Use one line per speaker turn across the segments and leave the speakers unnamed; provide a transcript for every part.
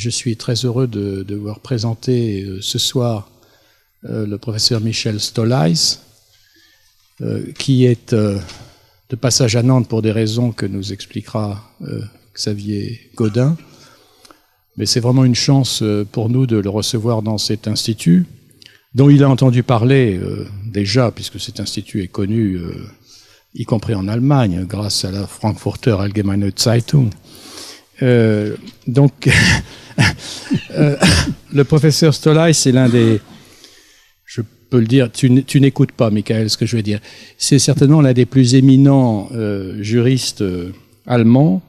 Je suis très heureux de voir présenter ce soir le professeur Michel Stolhuis, qui est de passage à Nantes pour des raisons que nous expliquera Xavier Gaudin. Mais c'est vraiment une chance pour nous de le recevoir dans cet institut, dont il a entendu parler déjà, puisque cet institut est connu, y compris en Allemagne, grâce à la Frankfurter Allgemeine Zeitung. Donc, le professeur Stolhuis, c'est l'un des... Je peux le dire, tu n'écoutes pas, Michael, ce que je veux dire. C'est certainement l'un des plus éminents juristes allemands,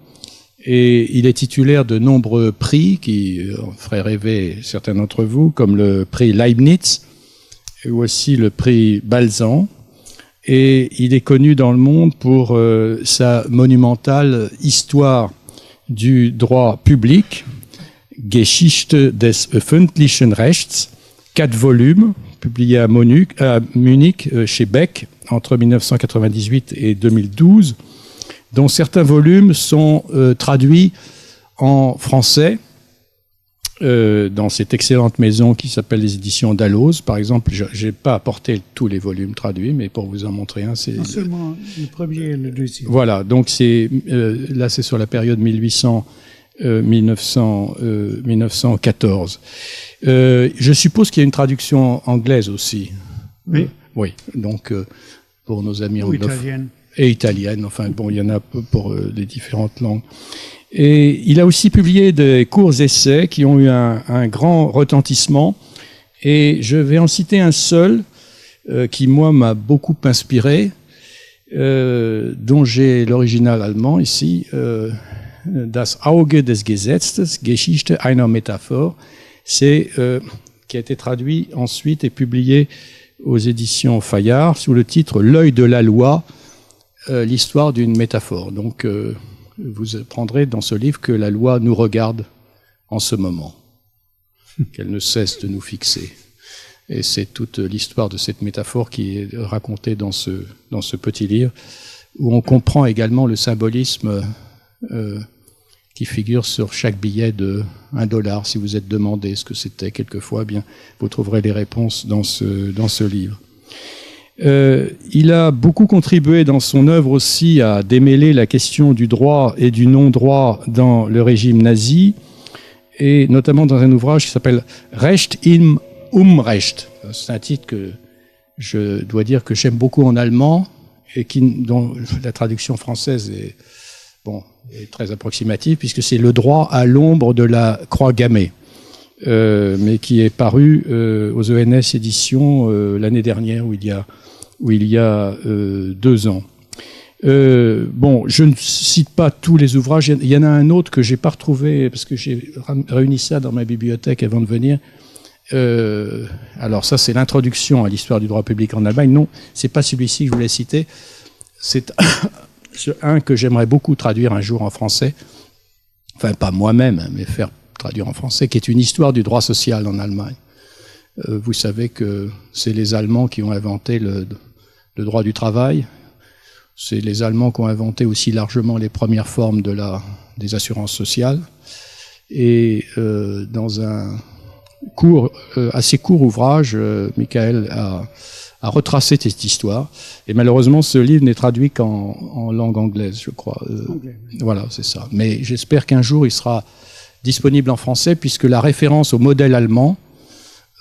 et il est titulaire de nombreux prix qui feraient rêver certains d'entre vous, comme le prix Leibniz, ou aussi le prix Balzan. Et il est connu dans le monde pour sa monumentale histoire du droit public, Geschichte des öffentlichen Rechts, 4 volumes, publiés à Munich chez Beck entre 1998 et 2012, dont certains volumes sont traduits en français dans cette excellente maison qui s'appelle les éditions Dalloz. Par exemple, je n'ai pas apporté tous les volumes traduits, mais pour vous en montrer un, c'est...
Non seulement le premier et le deuxième.
Voilà, donc là c'est sur la période 1914. Je suppose qu'il y a une traduction anglaise aussi.
Oui.
Oui, donc pour nos amis
Ou
anglophones.
italienne.
Et italienne, enfin bon, il y en a pour les différentes langues. Et il a aussi publié des courts essais qui ont eu un grand retentissement. Et je vais en citer un seul qui, moi, m'a beaucoup inspiré, dont j'ai l'original allemand ici, Das Auge des Gesetzes, Geschichte einer Metaphor, qui a été traduit ensuite et publié aux éditions Fayard sous le titre L'œil de la loi, l'histoire d'une métaphore. Donc, vous apprendrez dans ce livre que la loi nous regarde en ce moment, qu'elle ne cesse de nous fixer. Et c'est toute l'histoire de cette métaphore qui est racontée dans ce petit livre, où on comprend également le symbolisme qui figure sur chaque billet de $1. Si vous êtes demandé ce que c'était quelquefois, bien, vous trouverez les réponses dans ce livre. Il a beaucoup contribué dans son œuvre aussi à démêler la question du droit et du non-droit dans le régime nazi, et notamment dans un ouvrage qui s'appelle Recht im Unrecht. C'est un titre que je dois dire que j'aime beaucoup en allemand et dont la traduction française est très approximative, puisque c'est le droit à l'ombre de la croix gammée, mais qui est paru aux ENS éditions l'année dernière, où il y a 2 ans. Je ne cite pas tous les ouvrages. Il y en a un autre que j'ai pas retrouvé parce que j'ai réuni ça dans ma bibliothèque avant de venir. Alors ça, c'est l'introduction à l'histoire du droit public en Allemagne. Non, c'est pas celui-ci que je voulais citer. C'est un que j'aimerais beaucoup traduire un jour en français. Enfin, pas moi-même, mais faire traduire en français, qui est une histoire du droit social en Allemagne. Vous savez que c'est les Allemands qui ont inventé le droit du travail. C'est les Allemands qui ont inventé aussi largement les premières formes des assurances sociales. Et dans un assez court ouvrage, Michael a retracé cette histoire. Et malheureusement, ce livre n'est traduit qu'en langue anglaise, je crois.
Anglais, oui.
Voilà, c'est ça. Mais j'espère qu'un jour, il sera disponible en français, puisque la référence au modèle allemand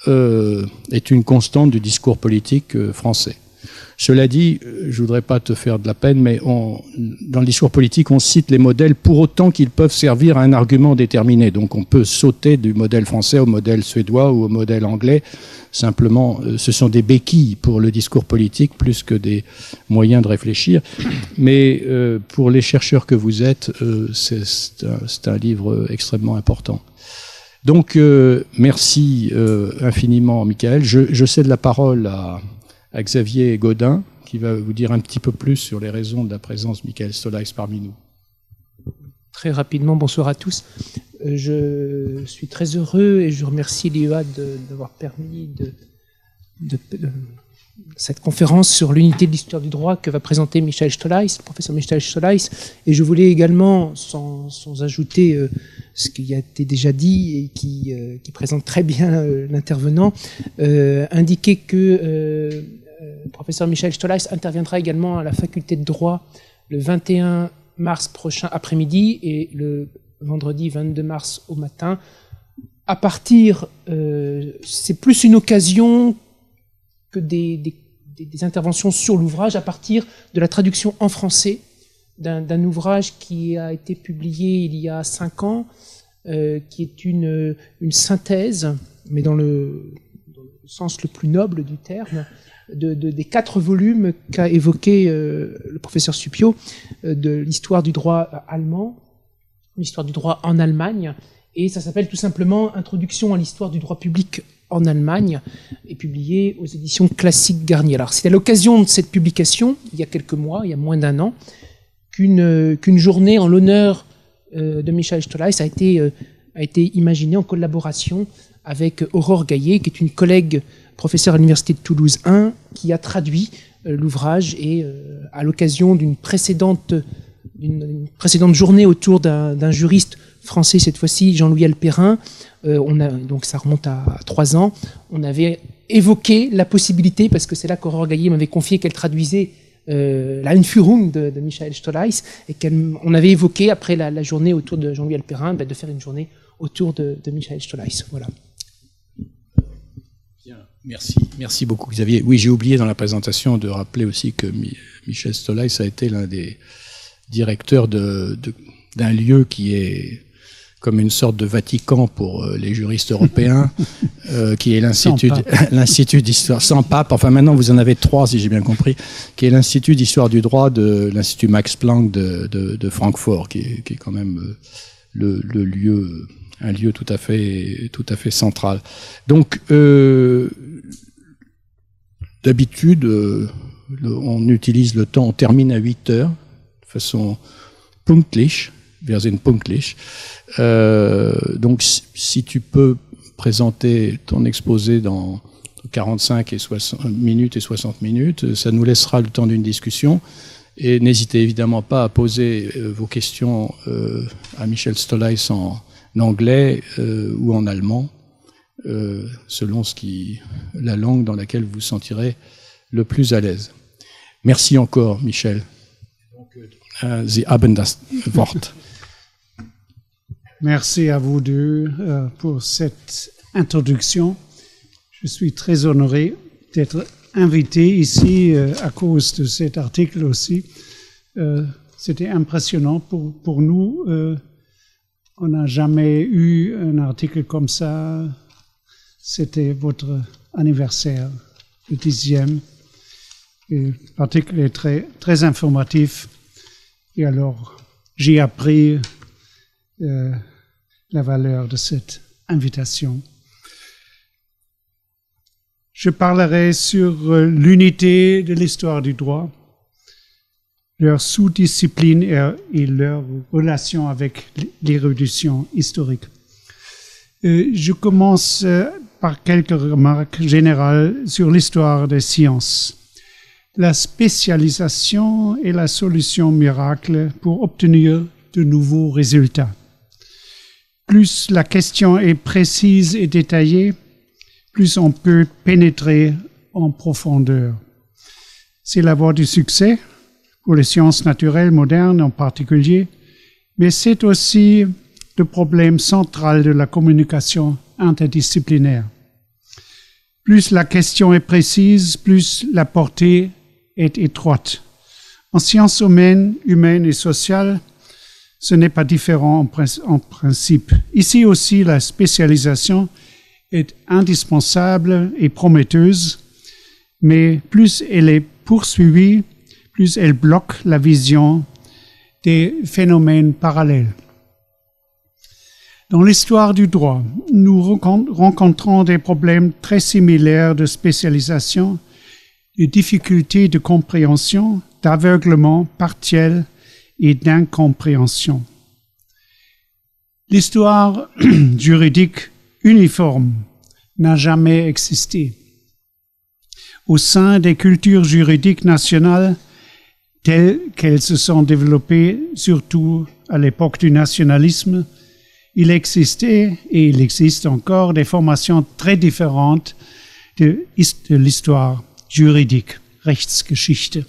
est une constante du discours politique français. Cela dit, je voudrais pas te faire de la peine, mais dans le discours politique, on cite les modèles pour autant qu'ils peuvent servir à un argument déterminé. Donc on peut sauter du modèle français au modèle suédois ou au modèle anglais. Simplement, ce sont des béquilles pour le discours politique plus que des moyens de réfléchir. Mais pour les chercheurs que vous êtes, c'est un livre extrêmement important. Donc, merci infiniment, Michael. Je cède la parole à Xavier Gaudin, qui va vous dire un petit peu plus sur les raisons de la présence de Michael Stolhuis parmi nous.
Très rapidement, bonsoir à tous. Je suis très heureux et je remercie l'IEA d'avoir permis de cette conférence sur l'unité de l'histoire du droit que va présenter Michael Stolleis, le professeur Michael Stolleis. Et je voulais également, sans ajouter ce qui a été déjà dit et qui présente très bien l'intervenant, indiquer que le professeur Michael Stolleis interviendra également à la faculté de droit le 21 mars prochain après-midi et le vendredi 22 mars au matin. À partir, c'est plus une occasion que des interventions sur l'ouvrage, à partir de la traduction en français d'un ouvrage qui a été publié il y a 5 ans, qui est une synthèse, mais dans le sens le plus noble du terme, des 4 volumes qu'a évoqué le professeur Suppiot de l'histoire du droit allemand, l'histoire du droit en Allemagne, et ça s'appelle tout simplement Introduction à l'histoire du droit public en Allemagne, et publié aux éditions Classiques Garnier. Alors c'est à l'occasion de cette publication, il y a quelques mois, il y a moins d'1 an, qu'une journée en l'honneur de Michael Stolleis a été imaginée en collaboration avec Aurore Gaillet, qui est une collègue professeure à l'Université de Toulouse 1, qui a traduit l'ouvrage, et à l'occasion d'une précédente journée autour d'un juriste français, cette fois-ci Jean-Louis Alperin, donc ça remonte à 3 ans, on avait évoqué la possibilité, parce que c'est là qu'Aurore Gaillet m'avait confié qu'elle traduisait la Einführung de Michael Stolleis, et qu'on avait évoqué, après la journée autour de Jean-Louis Alperin, de faire une journée autour de Michael Stolleis. Voilà.
Bien, merci beaucoup Xavier. Oui, j'ai oublié dans la présentation de rappeler aussi que Michael Stolleis a été l'un des directeurs d'un lieu qui est comme une sorte de Vatican pour les juristes européens, qui est l'Institut d'histoire, sans pape, enfin maintenant vous en avez 3 si j'ai bien compris, qui est l'Institut d'histoire du droit de l'Institut Max Planck de Francfort, qui est quand même le lieu, un lieu tout à fait central. Donc, d'habitude, on utilise le temps, on termine à 8 heures, de façon punktlich, wir sind punktlich. Donc, si tu peux présenter ton exposé dans 45 et 60 minutes et 60 minutes, ça nous laissera le temps d'une discussion. Et n'hésitez évidemment pas à poser vos questions à Michael Stolleis en anglais ou en allemand, selon la langue dans laquelle vous vous sentirez le plus à l'aise. Merci encore, Michel. Sie haben das Wort.
Merci à vous deux pour cette introduction. Je suis très honoré d'être invité ici à cause de cet article aussi. C'était impressionnant pour nous. On n'a jamais eu un article comme ça. C'était votre anniversaire, le 10e. Et l'article est très, très informatif. Et alors, j'ai appris la valeur de cette invitation. Je parlerai sur l'unité de l'histoire du droit, leur sous-discipline et leur relation avec l'érudition historique. Je commence par quelques remarques générales sur l'histoire des sciences. La spécialisation est la solution miracle pour obtenir de nouveaux résultats. Plus la question est précise et détaillée, plus on peut pénétrer en profondeur. C'est la voie du succès, pour les sciences naturelles modernes en particulier, mais c'est aussi le problème central de la communication interdisciplinaire. Plus la question est précise, plus la portée est étroite. En sciences humaines et sociales, ce n'est pas différent en principe. Ici aussi, la spécialisation est indispensable et prometteuse, mais plus elle est poursuivie, plus elle bloque la vision des phénomènes parallèles. Dans l'histoire du droit, nous rencontrons des problèmes très similaires de spécialisation, de difficultés de compréhension, d'aveuglement partiel et d'incompréhension. L'histoire juridique uniforme n'a jamais existé. Au sein des cultures juridiques nationales, telles qu'elles se sont développées surtout à l'époque du nationalisme, il existait et il existe encore des formations très différentes de l'histoire juridique, Rechtsgeschichte.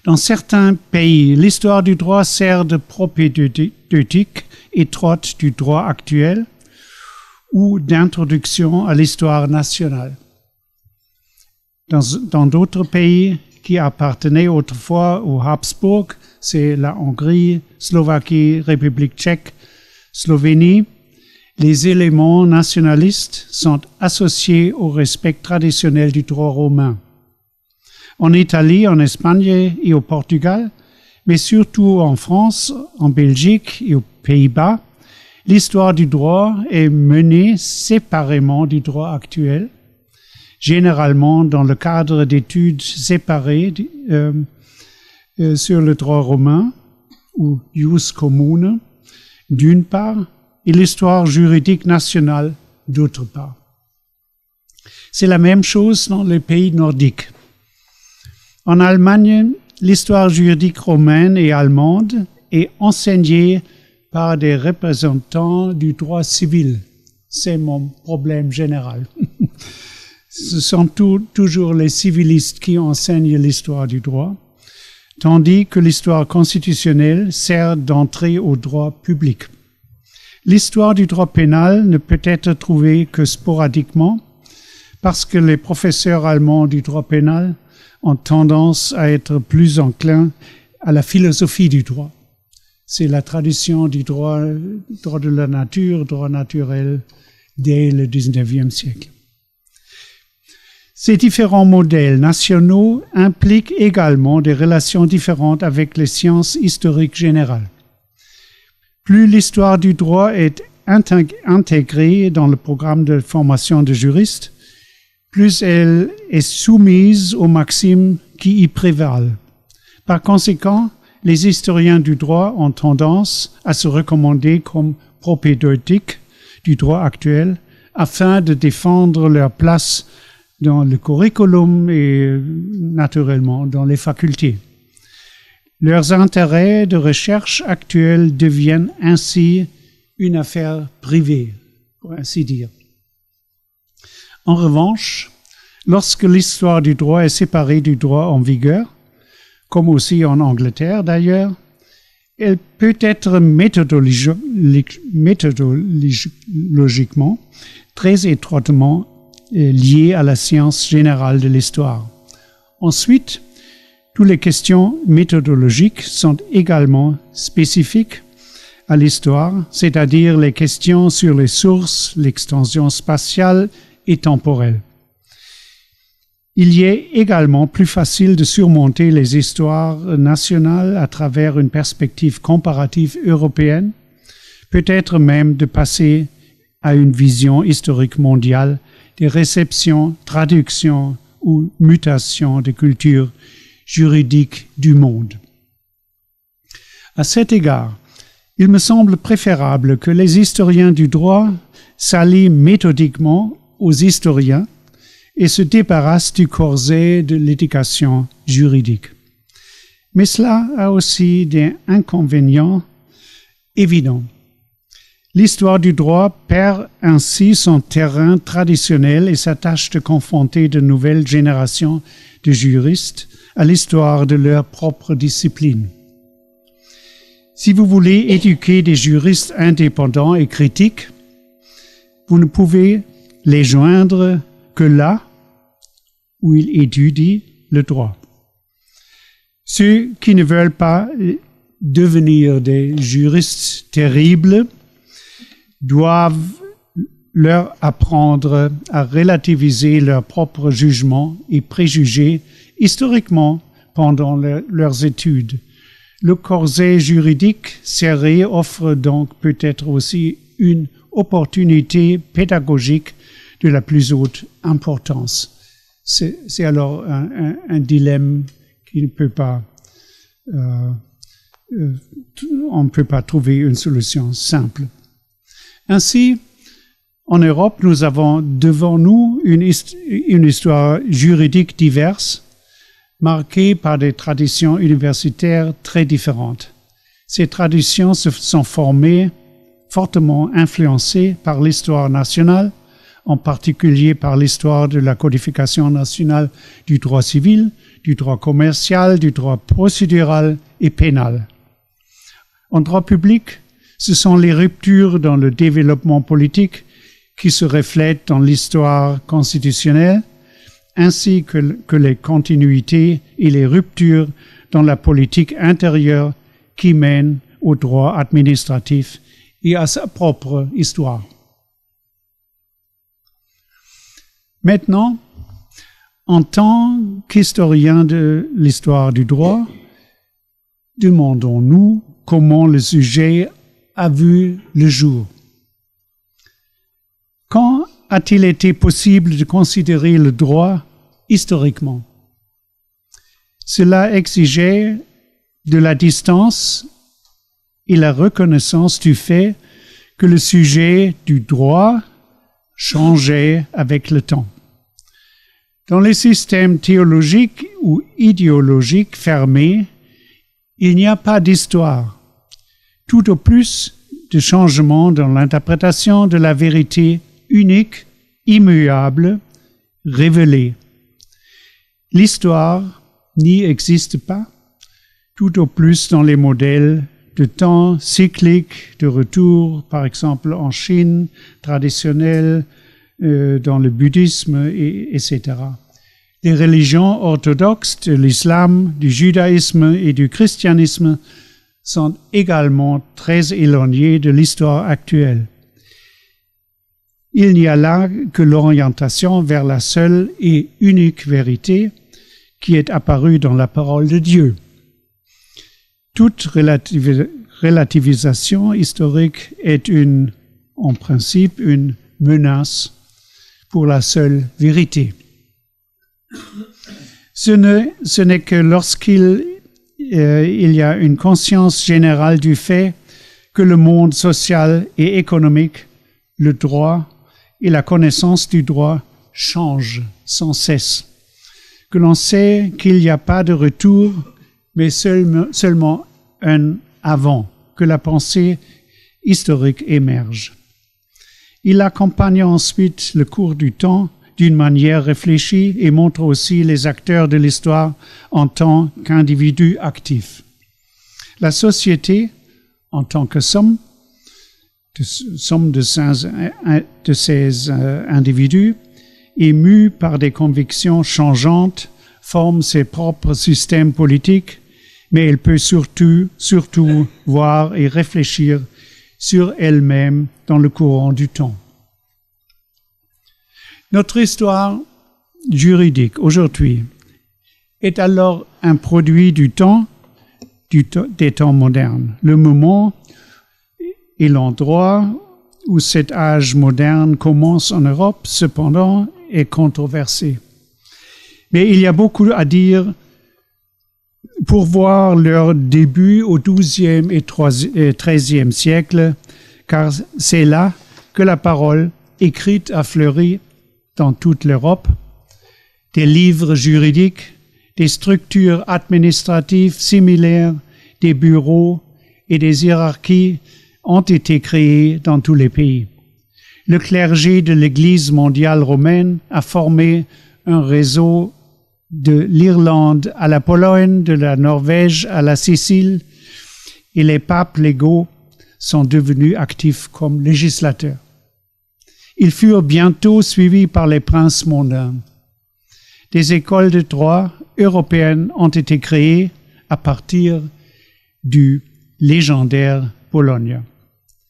Dans certains pays, l'histoire du droit sert de propédeutique étroite du droit actuel ou d'introduction à l'histoire nationale. Dans d'autres pays qui appartenaient autrefois aux Habsbourg, c'est la Hongrie, Slovaquie, République tchèque, Slovénie, les éléments nationalistes sont associés au respect traditionnel du droit romain. En Italie, en Espagne et au Portugal, mais surtout en France, en Belgique et aux Pays-Bas, l'histoire du droit est menée séparément du droit actuel, généralement dans le cadre d'études séparées sur le droit romain ou jus commune, d'une part, et l'histoire juridique nationale, d'autre part. C'est la même chose dans les pays nordiques. En Allemagne, l'histoire juridique romaine et allemande est enseignée par des représentants du droit civil. C'est mon problème général. Ce sont toujours les civilistes qui enseignent l'histoire du droit, tandis que l'histoire constitutionnelle sert d'entrée au droit public. L'histoire du droit pénal ne peut être trouvée que sporadiquement parce que les professeurs allemands du droit pénal ont tendance à être plus enclins à la philosophie du droit. C'est la tradition du droit de la nature, droit naturel, dès le XIXe siècle. Ces différents modèles nationaux impliquent également des relations différentes avec les sciences historiques générales. Plus l'histoire du droit est intégrée dans le programme de formation de juristes, plus elle est soumise aux maximes qui y prévalent. Par conséquent, les historiens du droit ont tendance à se recommander comme propédeutiques du droit actuel afin de défendre leur place dans le curriculum et naturellement dans les facultés. Leurs intérêts de recherche actuels deviennent ainsi une affaire privée, pour ainsi dire. En revanche, lorsque l'histoire du droit est séparée du droit en vigueur, comme aussi en Angleterre d'ailleurs, elle peut être méthodologiquement très étroitement liée à la science générale de l'histoire. Ensuite, toutes les questions méthodologiques sont également spécifiques à l'histoire, c'est-à-dire les questions sur les sources, l'extension spatiale et temporelle. Il y est également plus facile de surmonter les histoires nationales à travers une perspective comparative européenne, peut-être même de passer à une vision historique mondiale des réceptions, traductions ou mutations de cultures juridiques du monde. À cet égard, il me semble préférable que les historiens du droit s'allient méthodiquement aux historiens et se débarrassent du corset de l'éducation juridique. Mais cela a aussi des inconvénients évidents. L'histoire du droit perd ainsi son terrain traditionnel et s'attache de confronter de nouvelles générations de juristes à l'histoire de leur propre discipline. Si vous voulez éduquer des juristes indépendants et critiques, vous ne pouvez les joindre que là où ils étudient le droit. Ceux qui ne veulent pas devenir des juristes terribles doivent leur apprendre à relativiser leurs propres jugements et préjugés historiquement pendant leurs études. Le corset juridique serré offre donc peut-être aussi une opportunité pédagogique de la plus haute importance. C'est alors un dilemme qui ne peut pas, on ne peut pas trouver une solution simple. Ainsi, En Europe, nous avons devant nous une histoire juridique diverse, marquée par des traditions universitaires très différentes. Ces traditions se sont formées, fortement influencées par l'histoire nationale, en particulier par l'histoire de la codification nationale du droit civil, du droit commercial, du droit procédural et pénal. En droit public, ce sont les ruptures dans le développement politique qui se reflètent dans l'histoire constitutionnelle, ainsi que les continuités et les ruptures dans la politique intérieure qui mènent au droit administratif et à sa propre histoire. Maintenant, en tant qu'historien de l'histoire du droit, demandons-nous comment le sujet a vu le jour. Quand a-t-il été possible de considérer le droit historiquement? Cela exigeait de la distance et la reconnaissance du fait que le sujet du droit changeait avec le temps. Dans les systèmes théologiques ou idéologiques fermés, il n'y a pas d'histoire, tout au plus de changements dans l'interprétation de la vérité unique, immuable, révélée. L'histoire n'y existe pas, tout au plus dans les modèles de temps cyclique de retour, par exemple en Chine, traditionnelle, dans le bouddhisme, etc. Les religions orthodoxes de l'islam, du judaïsme et du christianisme sont également très éloignées de l'histoire actuelle. Il n'y a là que l'orientation vers la seule et unique vérité qui est apparue dans la parole de Dieu. Toute relativisation historique est en principe une menace pour la seule vérité. Ce n'est que lorsqu'il y a une conscience générale du fait que le monde social et économique, le droit et la connaissance du droit changent sans cesse, que l'on sait qu'il n'y a pas de retour, mais seulement un avant, que la pensée historique émerge. Il accompagne ensuite le cours du temps d'une manière réfléchie et montre aussi les acteurs de l'histoire en tant qu'individus actifs. La société, en tant que somme de ces individus, émus par des convictions changeantes, forme ses propres systèmes politiques, mais elle peut surtout voir et réfléchir sur elle-même dans le courant du temps. Notre histoire juridique aujourd'hui est alors un produit des temps modernes. Le moment et l'endroit où cet âge moderne commence en Europe, cependant, est controversé. Mais il y a beaucoup à dire pour voir leur début au XIIe et XIIIe siècle, car c'est là que la parole écrite a fleuri dans toute l'Europe. Des livres juridiques, des structures administratives similaires, des bureaux et des hiérarchies ont été créés dans tous les pays. Le clergé de l'Église mondiale romaine a formé un réseau de l'Irlande à la Pologne, de la Norvège à la Sicile, et les papes légaux sont devenus actifs comme législateurs. Ils furent bientôt suivis par les princes mondains. Des écoles de droit européennes ont été créées à partir du légendaire Bologna.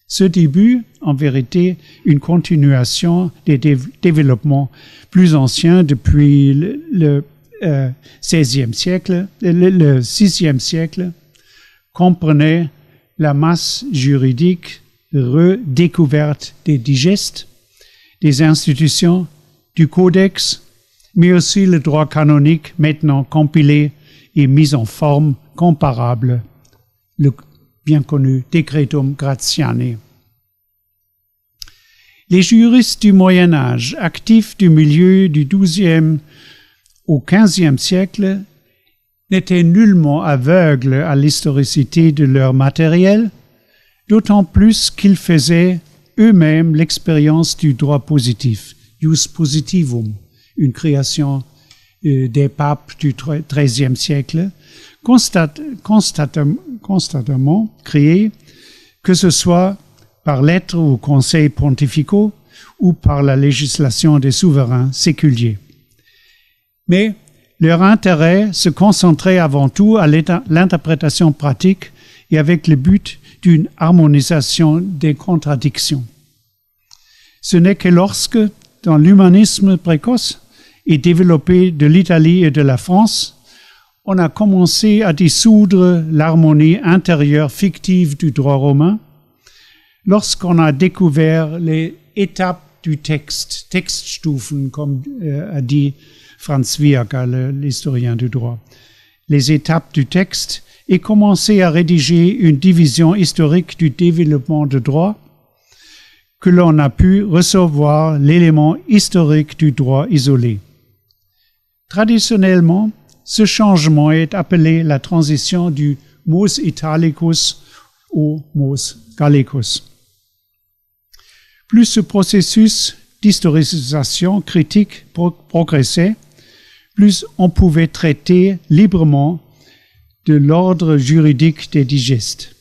Ce début, en vérité, une continuation des développements plus anciens depuis le XVIe siècle, le VIe siècle, comprenait la masse juridique redécouverte des digestes, des institutions, du codex, mais aussi le droit canonique maintenant compilé et mis en forme comparable, le bien connu Decretum Gratiani. Les juristes du Moyen Âge, actifs du milieu du XIIe au XVe siècle, n'étaient nullement aveugles à l'historicité de leur matériel, d'autant plus qu'ils faisaient eux-mêmes l'expérience du droit positif, jus positivum, une création des papes du XIIIe siècle, constamment créée, que ce soit par lettres ou conseils pontificaux ou par la législation des souverains séculiers. Mais leur intérêt se concentrait avant tout à l'interprétation pratique et avec le but d'une harmonisation des contradictions. Ce n'est que lorsque, dans l'humanisme précoce et développé de l'Italie et de la France, on a commencé à dissoudre l'harmonie intérieure fictive du droit romain, lorsqu'on a découvert les étapes du texte, Textstufen, comme a dit Franz Viaca, l'historien du droit, les étapes du texte, et commencé à rédiger une division historique du développement du droit, que l'on a pu recevoir l'élément historique du droit isolé. Traditionnellement, ce changement est appelé la transition du mos italicus au mos gallicus. Plus ce processus d'historisation critique progressait, plus on pouvait traiter librement de l'ordre juridique des digestes.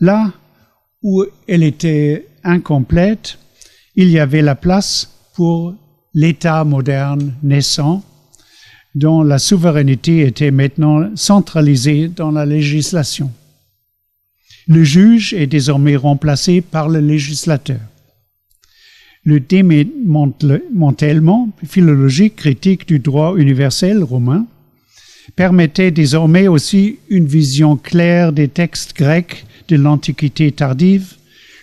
Là où elle était incomplète, il y avait la place pour l'État moderne naissant, dont la souveraineté était maintenant centralisée dans la législation. Le juge est désormais remplacé par le législateur. Le démantèlement philologique critique du droit universel romain permettait désormais aussi une vision claire des textes grecs de l'Antiquité tardive,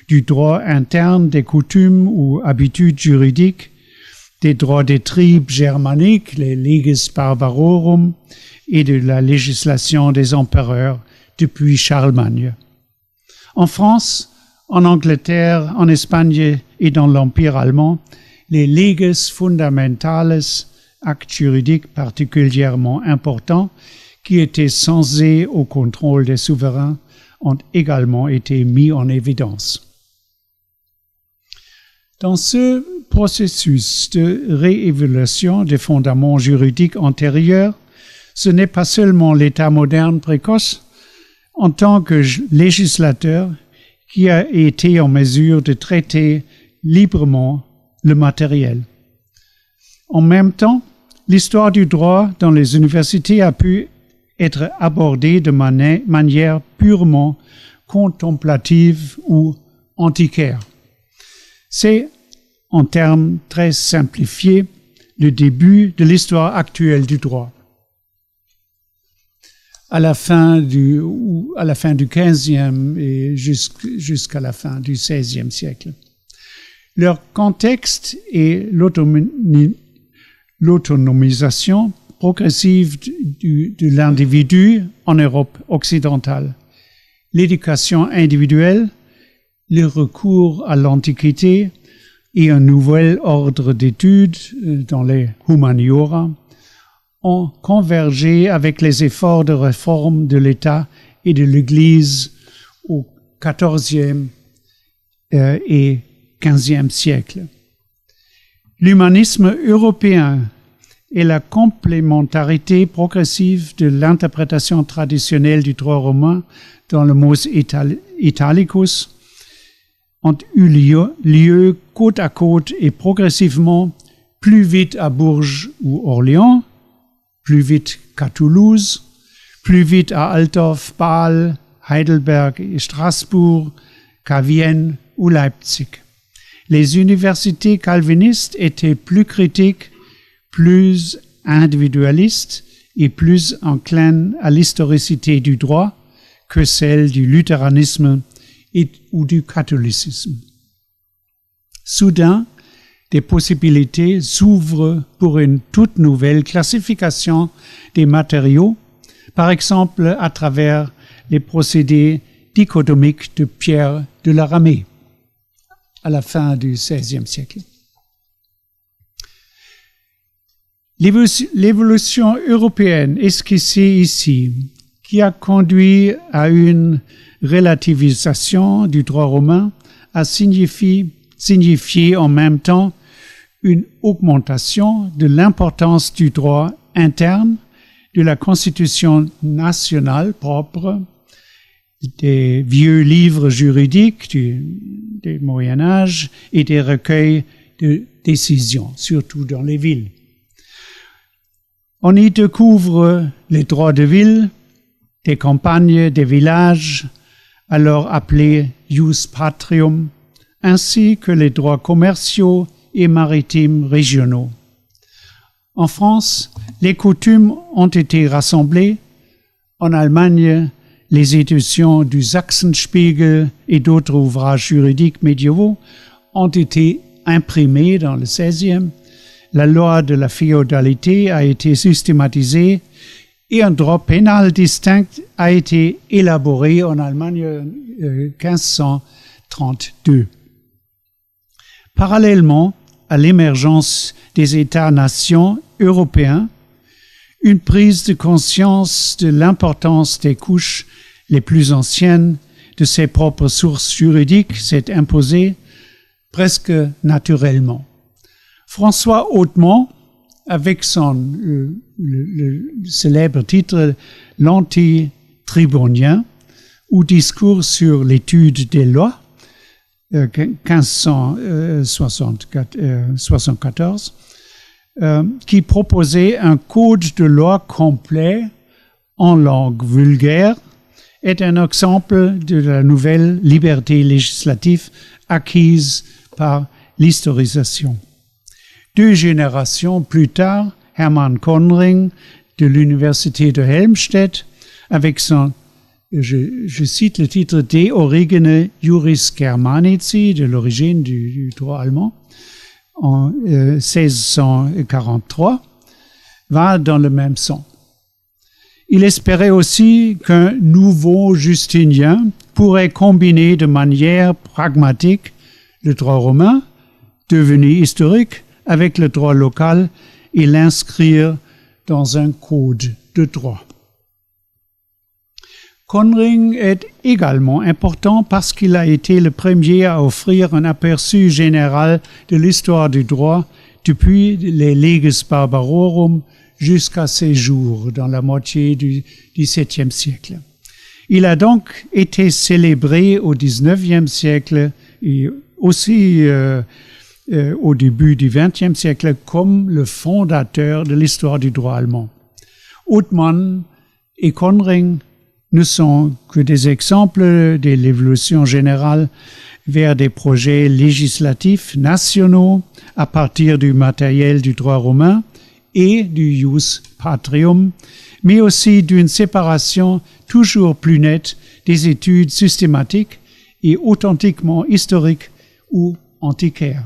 du droit interne des coutumes ou habitudes juridiques, des droits des tribus germaniques, les leges barbarorum, et de la législation des empereurs depuis Charlemagne. En France, en Angleterre, en Espagne et dans l'Empire allemand, les leges fundamentales, actes juridiques particulièrement importants qui étaient censés au contrôle des souverains, ont également été mis en évidence. Dans ce processus de réévaluation des fondements juridiques antérieurs, ce n'est pas seulement l'État moderne précoce, en tant que législateur, qui a été en mesure de traiter librement le matériel. En même temps, l'histoire du droit dans les universités a pu être abordée de manière purement contemplative ou antiquaire. C'est, en termes très simplifiés, le début de l'histoire actuelle du droit. À la fin du XVe et jusqu'à la fin du XVIe siècle. Leur contexte est l'autonomisation progressive de l'individu en Europe occidentale, l'éducation individuelle, le recours à l'Antiquité et un nouvel ordre d'études dans les humaniora ont convergé avec les efforts de réforme de l'État et de l'Église au XIVe et XVe siècle. L'humanisme européen et la complémentarité progressive de l'interprétation traditionnelle du droit romain dans le mos italicus ont eu lieu côte à côte et progressivement plus vite à Bourges ou Orléans, plus vite qu'à Toulouse, plus vite à Altdorf, Bâle, Heidelberg et Strasbourg qu'à Vienne ou Leipzig. Les universités calvinistes étaient plus critiques, plus individualistes et plus enclines à l'historicité du droit que celles du luthéranisme ou du catholicisme. Soudain, des possibilités s'ouvrent pour une toute nouvelle classification des matériaux, par exemple à travers les procédés dichotomiques de Pierre de la Ramée. à la fin du XVIe siècle. L'évolution européenne esquissée ici, qui a conduit à une relativisation du droit romain, a signifié en même temps une augmentation de l'importance du droit interne, de la constitution nationale propre, des vieux livres juridiques du Moyen Âge et des recueils de décisions, surtout dans les villes. On y découvre les droits de ville, des campagnes, des villages, alors appelés ius patrium, ainsi que les droits commerciaux et maritimes régionaux. En France, les coutumes ont été rassemblées. En Allemagne, les éditions du Sachsenspiegel et d'autres ouvrages juridiques médiévaux ont été imprimées dans le XVIe. La loi de la féodalité a été systématisée et un droit pénal distinct a été élaboré en Allemagne 1532. Parallèlement à l'émergence des États-nations européens, une prise de conscience de l'importance des couches les plus anciennes de ses propres sources juridiques s'est imposée presque naturellement. François Hautement, avec son le célèbre titre « L'Antitribunien » ou « Discours sur l'étude des lois » 1574, qui proposait un code de loi complet en langue vulgaire, est un exemple de la nouvelle liberté législative acquise par l'historisation. 2 générations plus tard, Hermann Conring de l'université de Helmstedt, avec son, je cite le titre De origine juris Germanici, de l'origine du droit allemand, en 1643, va dans le même sens. Il espérait aussi qu'un nouveau Justinien pourrait combiner de manière pragmatique le droit romain, devenu historique, avec le droit local et l'inscrire dans un code de droit. Conring est également important parce qu'il a été le premier à offrir un aperçu général de l'histoire du droit depuis les Leges Barbarorum jusqu'à ses jours, dans la moitié du XVIIe siècle. Il a donc été célébré au XIXe siècle et aussi au début du XXe siècle comme le fondateur de l'histoire du droit allemand. Hautement et Conring ne sont que des exemples de l'évolution générale vers des projets législatifs nationaux à partir du matériel du droit romain et du ius patrium, mais aussi d'une séparation toujours plus nette des études systématiques et authentiquement historiques ou antiquaires.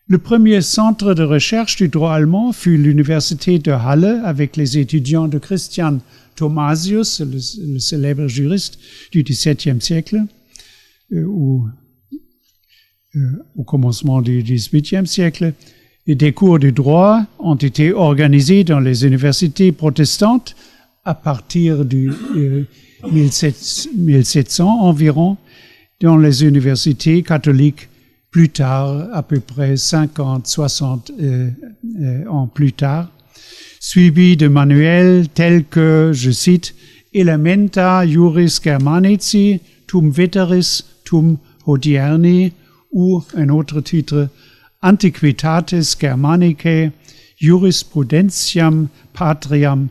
Le premier centre de recherche du droit allemand fut l'université de Halle avec les étudiants de Christian Thomasius, le célèbre juriste du XVIIe siècle, au commencement du XVIIIe siècle. Et des cours de droit ont été organisés dans les universités protestantes à partir du 1700 environ, dans les universités catholiques plus tard, à peu près 50-60 ans plus tard, suivi de manuels tels que, je cite, Elementa Juris Germanici, Tum Veteris, Tum Hodierni, ou un autre titre, Antiquitates Germanicae, Jurisprudentiam Patriam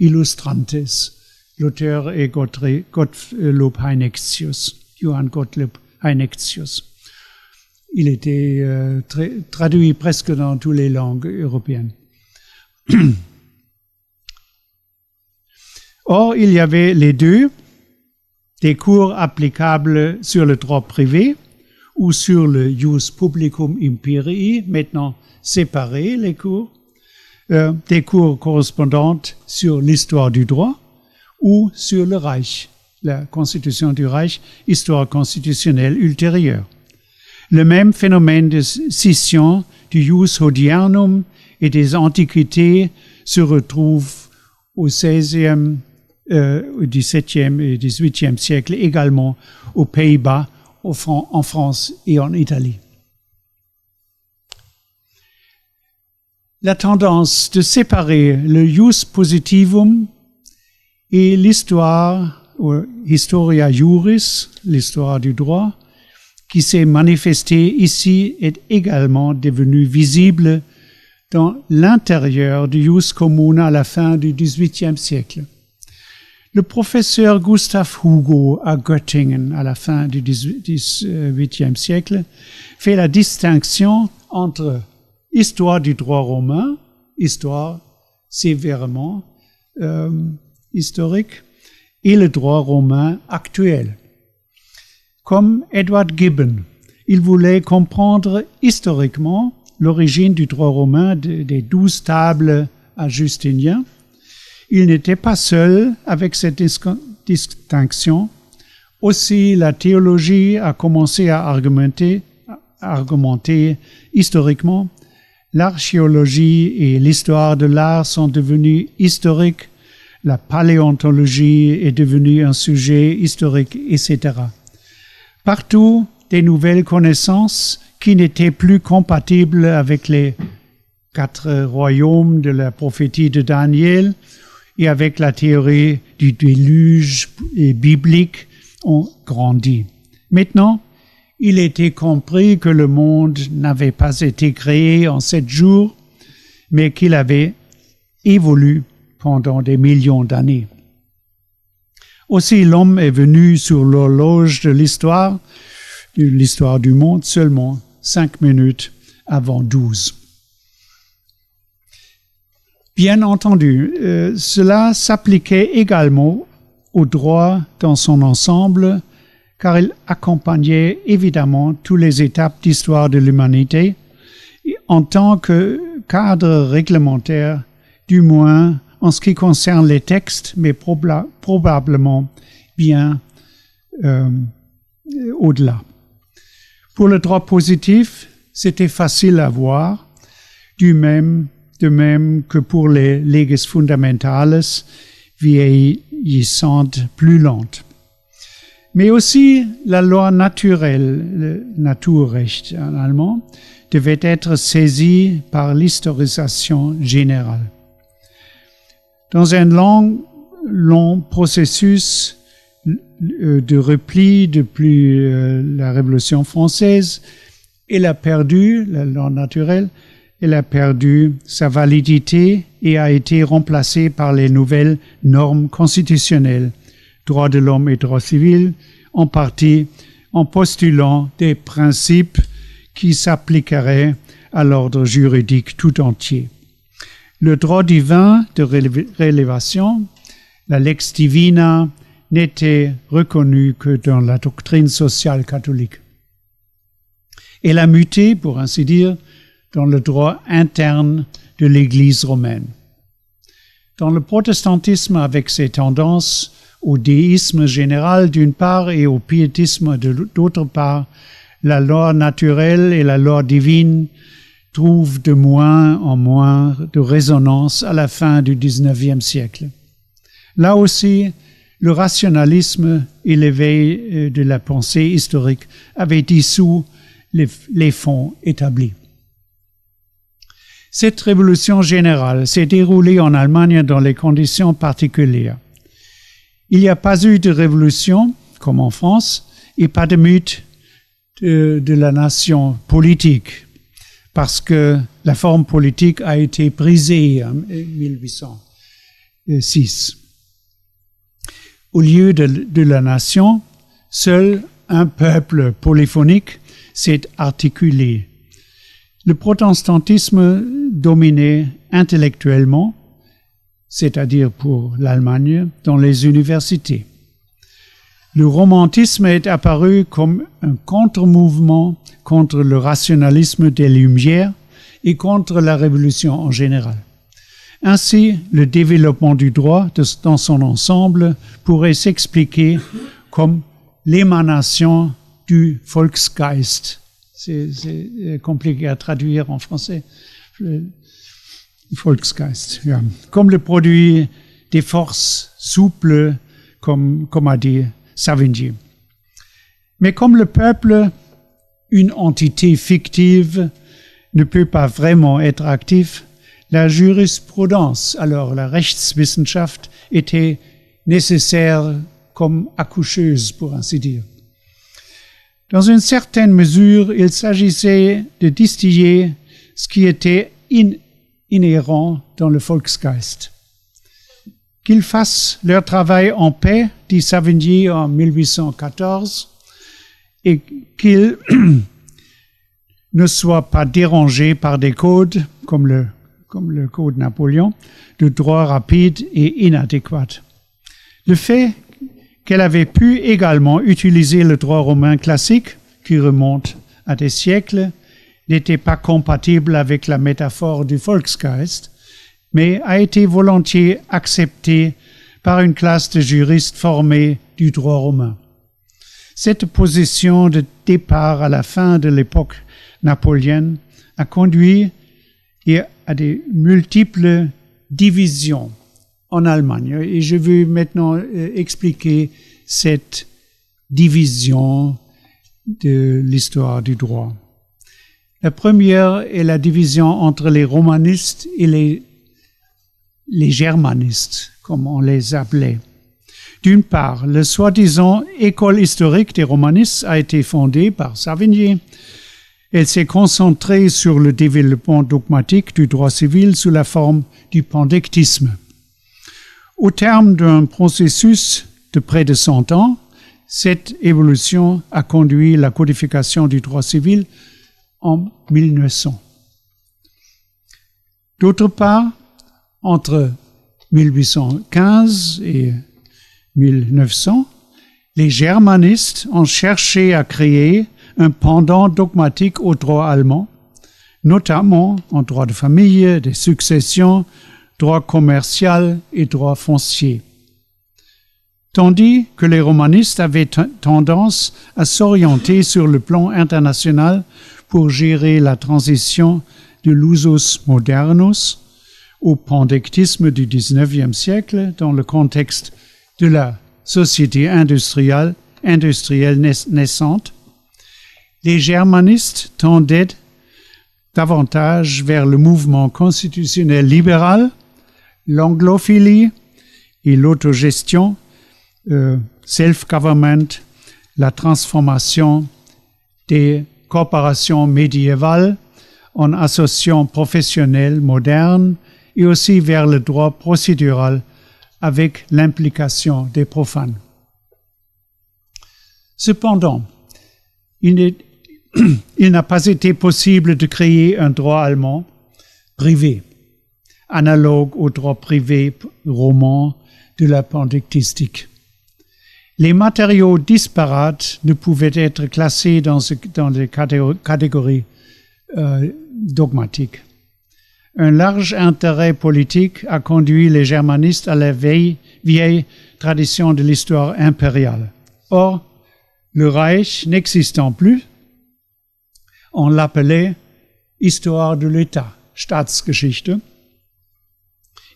Illustrantes. L'auteur est Gottlob Heinexius, Johann Gottlob Heinexius. Il était traduit presque dans toutes les langues européennes. Or, il y avait les deux, des cours applicables sur le droit privé ou sur le ius publicum imperii, maintenant séparés les cours, des cours correspondants sur l'histoire du droit ou sur le Reich, la constitution du Reich, histoire constitutionnelle ultérieure. Le même phénomène de scission du jus hodiernum et des antiquités se retrouve au XVIe, au XVIIe et XVIIIe siècle, également aux Pays-Bas, en France et en Italie. La tendance de séparer le jus positivum et l'histoire, ou historia juris, l'histoire du droit, qui s'est manifestée ici, est également devenue visible dans l'intérieur du jus commune à la fin du XVIIIe siècle. Le professeur Gustav Hugo à Göttingen, à la fin du XVIIIe siècle, fait la distinction entre histoire du droit romain, histoire sévèrement historique, et le droit romain actuel. Comme Edward Gibbon, il voulait comprendre historiquement l'origine du droit romain des 12 tables à Justinien. Il n'était pas seul avec cette distinction. Aussi, la théologie a commencé à argumenter historiquement. L'archéologie et l'histoire de l'art sont devenues historiques. La paléontologie est devenue un sujet historique, etc. Partout, des nouvelles connaissances qui n'étaient plus compatibles avec les 4 royaumes de la prophétie de Daniel et avec la théorie du déluge biblique ont grandi. Maintenant, il était compris que le monde n'avait pas été créé en 7 jours, mais qu'il avait évolué pendant des millions d'années. Aussi, l'homme est venu sur l'horloge de l'histoire du monde, seulement 5 minutes avant 12. Bien entendu, cela s'appliquait également au droit dans son ensemble, car il accompagnait évidemment toutes les étapes d'histoire de l'humanité en tant que cadre réglementaire, du moins en ce qui concerne les textes, mais probablement bien au-delà. Pour le droit positif, c'était facile à voir, de même que pour les leges fundamentales vieillissantes plus lentes. Mais aussi la loi naturelle, le Naturrecht en allemand, devait être saisie par l'historisation générale. Dans un long processus de repli depuis la Révolution française, elle a perdu, la loi naturelle, elle a perdu sa validité et a été remplacée par les nouvelles normes constitutionnelles, droits de l'homme et droits civils, en partie en postulant des principes qui s'appliqueraient à l'ordre juridique tout entier. Le droit divin de révélation, la lex divina, n'était reconnu que dans la doctrine sociale catholique. Elle a muté, pour ainsi dire, dans le droit interne de l'Église romaine. Dans le protestantisme, avec ses tendances au déisme général d'une part et au piétisme d'autre part, la loi naturelle et la loi divine trouvent de moins en moins de résonance à la fin du XIXe siècle. Là aussi, le rationalisme et l'éveil de la pensée historique avaient dissous les fonds établis. Cette révolution générale s'est déroulée en Allemagne dans des conditions particulières. Il n'y a pas eu de révolution, comme en France, et pas de mythe de la nation politique, parce que la forme politique a été brisée en 1806. Au lieu de la nation, seul un peuple polyphonique s'est articulé. Le protestantisme dominait intellectuellement, c'est-à-dire pour l'Allemagne, dans les universités. Le romantisme est apparu comme un contre-mouvement contre le rationalisme des Lumières et contre la Révolution en général. Ainsi, le développement du droit dans son ensemble pourrait s'expliquer comme l'émanation du Volksgeist, C'est compliqué à traduire en français. Volksgeist, ja. Comme le produit des forces souples, comme a dit Savigny. Mais comme le peuple, une entité fictive, ne peut pas vraiment être actif, la jurisprudence, alors la Rechtswissenschaft, était nécessaire comme accoucheuse, pour ainsi dire. Dans une certaine mesure, il s'agissait de distiller ce qui était inhérent dans le Volksgeist. Qu'ils fassent leur travail en paix, dit Savigny en 1814, et qu'ils ne soient pas dérangés par des codes, comme le code Napoléon, de droit rapide et inadéquat. Le fait qu'elle avait pu également utiliser le droit romain classique, qui remonte à des siècles, n'était pas compatible avec la métaphore du Volksgeist, mais a été volontiers accepté par une classe de juristes formés du droit romain. Cette position de départ à la fin de l'époque napoléonienne a conduit à des multiples divisions en Allemagne. Et je vais maintenant expliquer cette division de l'histoire du droit. La première est la division entre les romanistes et les germanistes, comme on les appelait. D'une part, le soi-disant école historique des romanistes a été fondée par Savigny. Elle s'est concentrée sur le développement dogmatique du droit civil sous la forme du pandectisme. Au terme d'un processus de près de 100 ans, cette évolution a conduit la codification du droit civil en 1900. D'autre part, entre 1815 et 1900, les germanistes ont cherché à créer un pendant dogmatique au droit allemand, notamment en droit de famille, des successions, droit commercial et droit foncier. Tandis que les romanistes avaient tendance à s'orienter sur le plan international pour gérer la transition de l'usus modernus au pandectisme du XIXe siècle dans le contexte de la société industrielle naissante, les germanistes tendaient davantage vers le mouvement constitutionnel libéral, l'anglophilie et l'autogestion, self-government, la transformation des corporations médiévales en associations professionnelles modernes et aussi vers le droit procédural avec l'implication des profanes. Cependant, il n'a pas été possible de créer un droit allemand privé, analogue au droit privé roman de la pandectistique. Les matériaux disparates ne pouvaient être classés dans des catégories dogmatiques. Un large intérêt politique a conduit les germanistes à la vieille tradition de l'histoire impériale. Or, le Reich n'existant plus, on l'appelait histoire de l'État, Staatsgeschichte.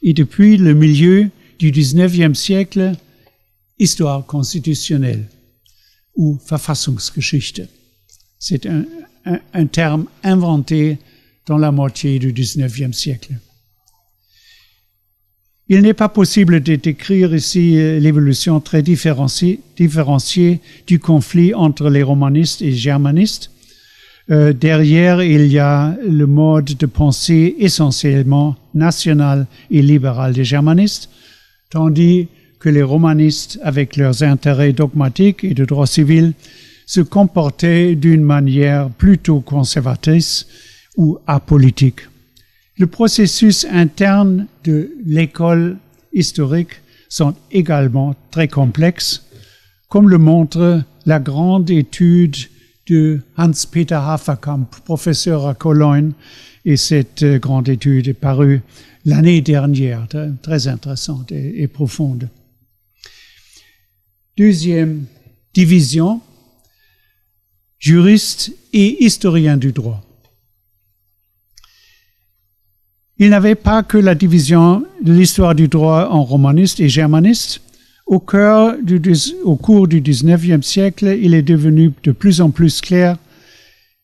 Et depuis le milieu du XIXe siècle, histoire constitutionnelle ou Verfassungsgeschichte. C'est un terme inventé dans la moitié du XIXe siècle. Il n'est pas possible de décrire ici l'évolution très différenciée du conflit entre les romanistes et les germanistes. Derrière, il y a le mode de pensée essentiellement national et libéral des germanistes, tandis que les romanistes, avec leurs intérêts dogmatiques et de droit civil, se comportaient d'une manière plutôt conservatrice ou apolitique. Le processus interne de l'école historique sont également très complexes, comme le montre la grande étude de Hans-Peter Haferkamp, professeur à Cologne, et cette grande étude est parue l'année dernière, très intéressante et profonde. Deuxième division, juriste et historien du droit. Il n'avait pas que la division de l'histoire du droit en romaniste et germaniste. Au cours du XIXe siècle, il est devenu de plus en plus clair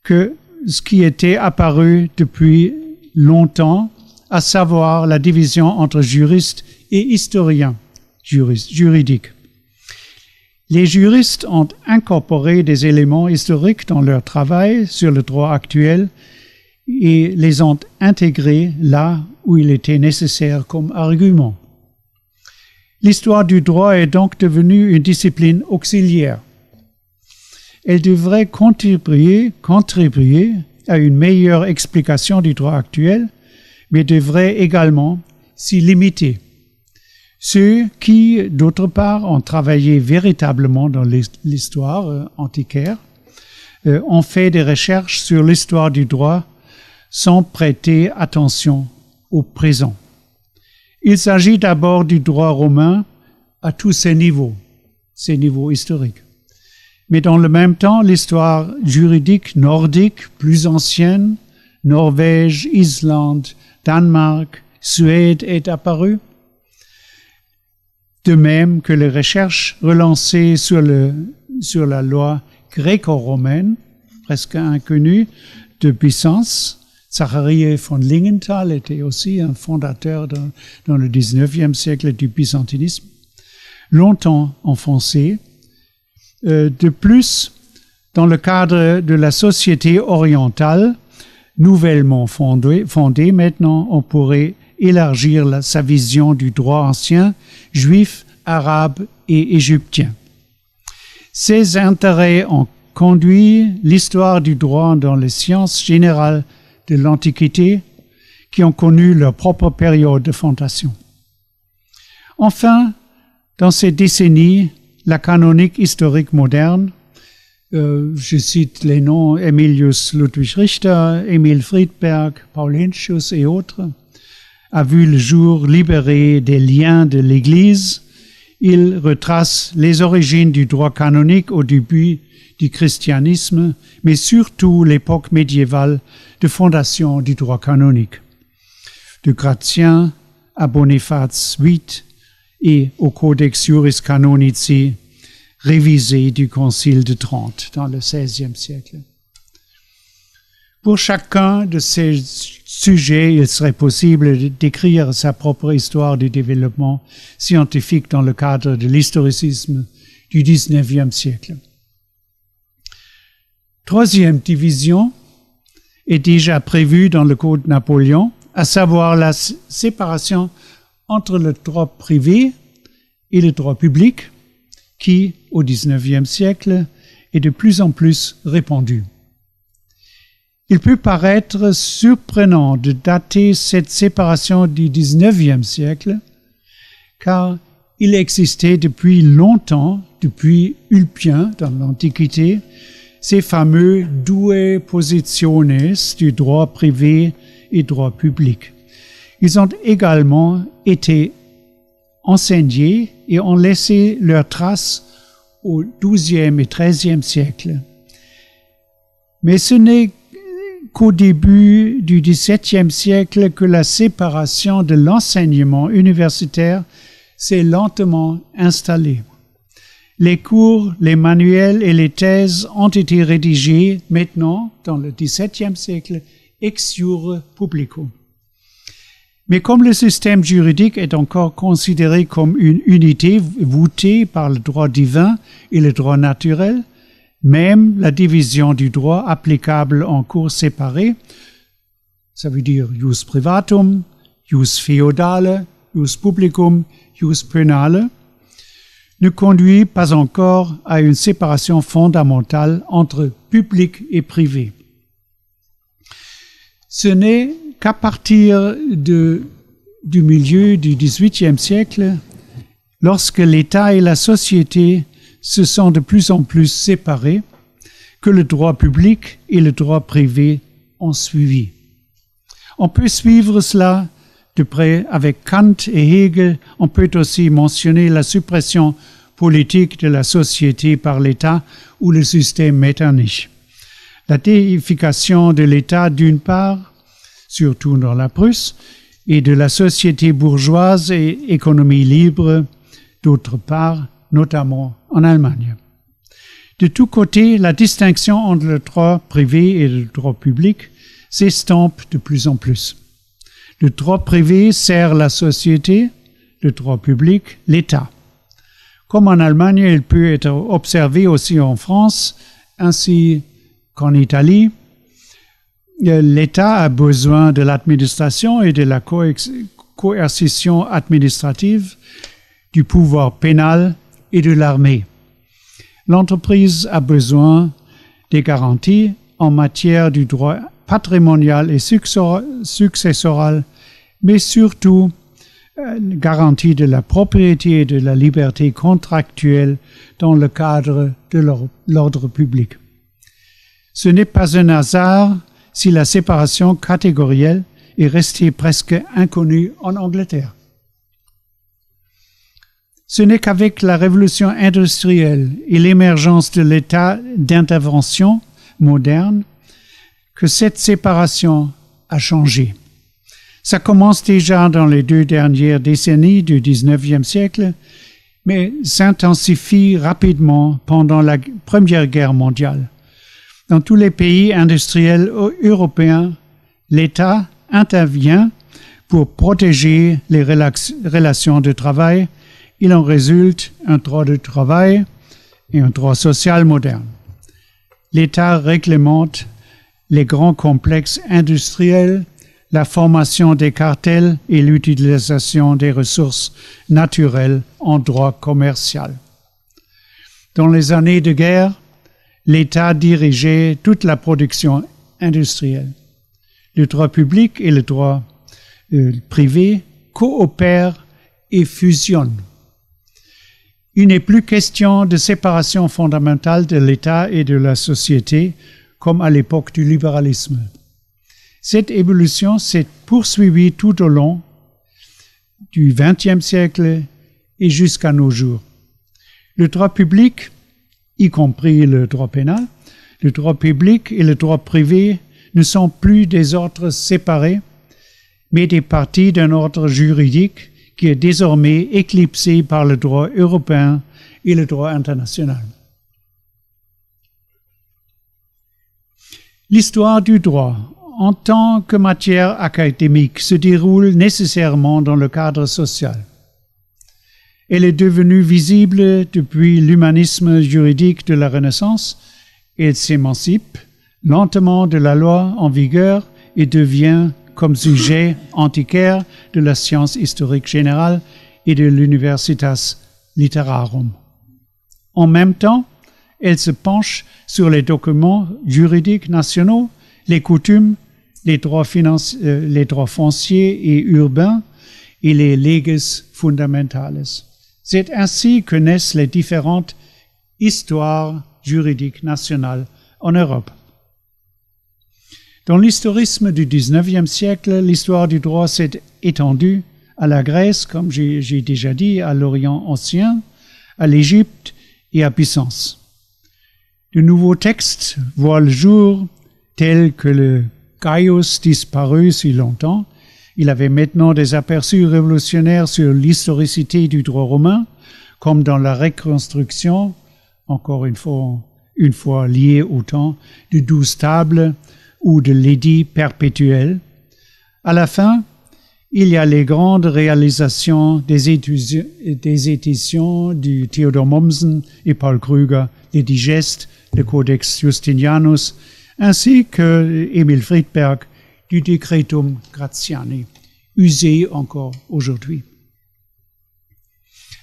que ce qui était apparu depuis longtemps, à savoir la division entre juristes et historiens juridiques. Les juristes ont incorporé des éléments historiques dans leur travail sur le droit actuel et les ont intégrés là où il était nécessaire comme argument. L'histoire du droit est donc devenue une discipline auxiliaire. Elle devrait contribuer à une meilleure explication du droit actuel, mais devrait également s'y limiter. Ceux qui, d'autre part, ont travaillé véritablement dans l'histoire antiquaire, ont fait des recherches sur l'histoire du droit sans prêter attention au présent. Il s'agit d'abord du droit romain à tous ses niveaux historiques. Mais dans le même temps, l'histoire juridique nordique plus ancienne, Norvège, Islande, Danemark, Suède est apparue. De même que les recherches relancées sur la loi gréco-romaine, presque inconnue, de Byzance. Zacharias von Lingenthal était aussi un fondateur dans le XIXe siècle du byzantinisme, longtemps enfoncé. De plus, dans le cadre de la société orientale, nouvellement fondée maintenant, on pourrait élargir sa vision du droit ancien, juif, arabe et égyptien. Ces intérêts ont conduit l'histoire du droit dans les sciences générales de l'Antiquité, qui ont connu leur propre période de fondation. Enfin, dans ces décennies, la canonique historique moderne, je cite les noms Emilius Ludwig Richter, Emil Friedberg, Paul Heinsius et autres, a vu le jour libéré des liens de l'Église. Il retrace les origines du droit canonique au début du christianisme, mais surtout l'époque médiévale de fondation du droit canonique, de Gratien à Boniface VIII et au Codex Juris Canonici, révisé du Concile de Trente dans le XVIe siècle. Pour chacun de ces sujets, il serait possible d'écrire sa propre histoire du développement scientifique dans le cadre de l'historicisme du XIXe siècle. Troisième division est déjà prévue dans le Code Napoléon, à savoir la séparation entre le droit privé et le droit public, qui, au XIXe siècle, est de plus en plus répandu. Il peut paraître surprenant de dater cette séparation du XIXe siècle, car il existait depuis longtemps, depuis Ulpien dans l'Antiquité, ces fameux due positiones du droit privé et droit public. Ils ont également été enseignés et ont laissé leurs traces au XIIe et XIIIe siècle. Mais ce n'est qu'au début du XVIIe siècle que la séparation de l'enseignement universitaire s'est lentement installée. Les cours, les manuels et les thèses ont été rédigés maintenant, dans le XVIIe siècle, ex jure publico. Mais comme le système juridique est encore considéré comme une unité voûtée par le droit divin et le droit naturel, même la division du droit applicable en cours séparés, ça veut dire jus privatum, jus feudale, jus publicum, jus penale, ne conduit pas encore à une séparation fondamentale entre public et privé. Ce n'est qu'à partir du milieu du XVIIIe siècle, lorsque l'État et la société se sont de plus en plus séparés, que le droit public et le droit privé ont suivi. On peut suivre cela de près avec Kant et Hegel. On peut aussi mentionner la suppression politique de la société par l'État ou le système Metternich. La déification de l'État d'une part, surtout dans la Prusse, et de la société bourgeoise et économie libre d'autre part, notamment en Allemagne. De tous côtés, la distinction entre le droit privé et le droit public s'estompe de plus en plus. Le droit privé sert la société, le droit public, l'État. Comme en Allemagne, il peut être observé aussi en France, ainsi qu'en Italie. L'État a besoin de l'administration et de la coercition administrative, du pouvoir pénal et de l'armée. L'entreprise a besoin des garanties en matière du droit patrimonial et successoral, mais surtout garantie de la propriété et de la liberté contractuelle dans le cadre de l'ordre public. Ce n'est pas un hasard si la séparation catégorielle est restée presque inconnue en Angleterre. Ce n'est qu'avec la révolution industrielle et l'émergence de l'état d'intervention moderne que cette séparation a changé. Ça commence déjà dans les 2 dernières décennies du XIXe siècle, mais s'intensifie rapidement pendant la Première Guerre mondiale. Dans tous les pays industriels européens, l'État intervient pour protéger les relations de travail. Il en résulte un droit de travail et un droit social moderne. L'État réglemente les grands complexes industriels, la formation des cartels et l'utilisation des ressources naturelles en droit commercial. Dans les années de guerre, l'État dirigeait toute la production industrielle. Le droit public et le droit privé coopèrent et fusionnent. Il n'est plus question de séparation fondamentale de l'État et de la société comme à l'époque du libéralisme. Cette évolution s'est poursuivie tout au long du XXe siècle et jusqu'à nos jours. Le droit public, y compris le droit pénal, le droit public et le droit privé ne sont plus des ordres séparés, mais des parties d'un ordre juridique qui est désormais éclipsé par le droit européen et le droit international. L'histoire du droit, en tant que matière académique, se déroule nécessairement dans le cadre social. Elle est devenue visible depuis l'humanisme juridique de la Renaissance. Elle s'émancipe lentement de la loi en vigueur et devient comme sujet antiquaire de la science historique générale et de l'Universitas Literarum. En même temps, elle se penche sur les documents juridiques nationaux, les coutumes, les droits fonciers et urbains et les leges fundamentales. C'est ainsi que naissent les différentes histoires juridiques nationales en Europe. Dans l'historisme du XIXe siècle, l'histoire du droit s'est étendue à la Grèce, comme j'ai déjà dit, à l'Orient ancien, à l'Égypte et à Byzance. De nouveaux textes voient le jour, tels que le Gaius disparu si longtemps. Il avait maintenant des aperçus révolutionnaires sur l'historicité du droit romain, comme dans la reconstruction, encore une fois liée au temps, de 12 tables ou de l'édit perpétuel. À la fin, il y a les grandes réalisations des éditions du Theodor Mommsen et Paul Krüger, les digestes, le Codex Justinianus, ainsi que Emil Friedberg du Decretum Gratiani, usé encore aujourd'hui.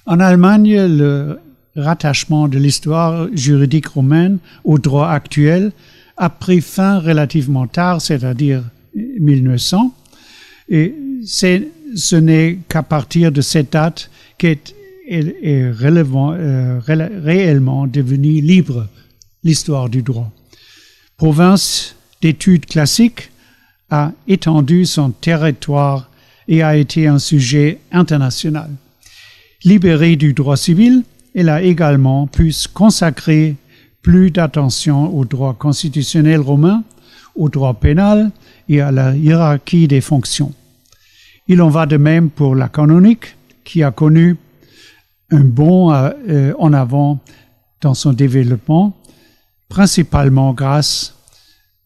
En Allemagne, le rattachement de l'histoire juridique romaine au droit actuel a pris fin relativement tard, c'est-à-dire 1900, et ce n'est qu'à partir de cette date qu'elle est réellement devenue libre, l'histoire du droit. Province d'études classiques a étendu son territoire et a été un sujet international. Libérée du droit civil, elle a également pu consacrer plus d'attention au droit constitutionnel romain, au droit pénal et à la hiérarchie des fonctions. Il en va de même pour la canonique, qui a connu un bond en avant dans son développement, principalement grâce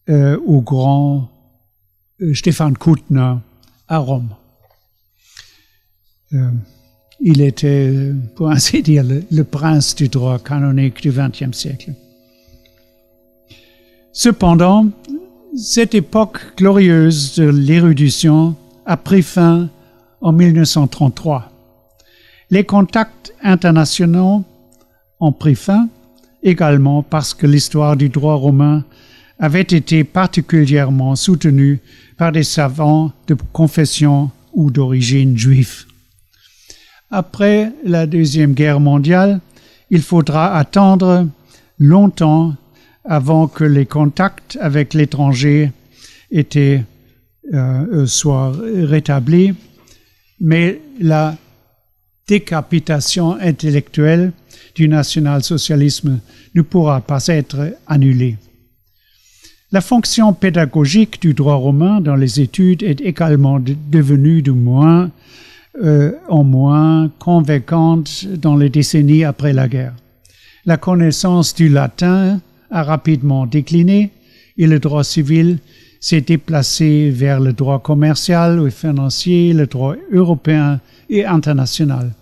au grand Stéphane Koutner à Rome. Il était, pour ainsi dire, le prince du droit canonique du XXe siècle. Cependant, cette époque glorieuse de l'érudition a pris fin en 1933. Les contacts internationaux ont pris fin également parce que l'histoire du droit romain avait été particulièrement soutenue par des savants de confession ou d'origine juive. Après la Deuxième Guerre mondiale, il faudra attendre longtemps avant que les contacts avec l'étranger soient rétablis, mais la décapitation intellectuelle du national-socialisme ne pourra pas être annulée. La fonction pédagogique du droit romain dans les études est également devenue de moins en moins convaincante dans les décennies après la guerre. La connaissance du latin a rapidement décliné et le droit civil s'est déplacé vers le droit commercial ou financier, le droit européen et international.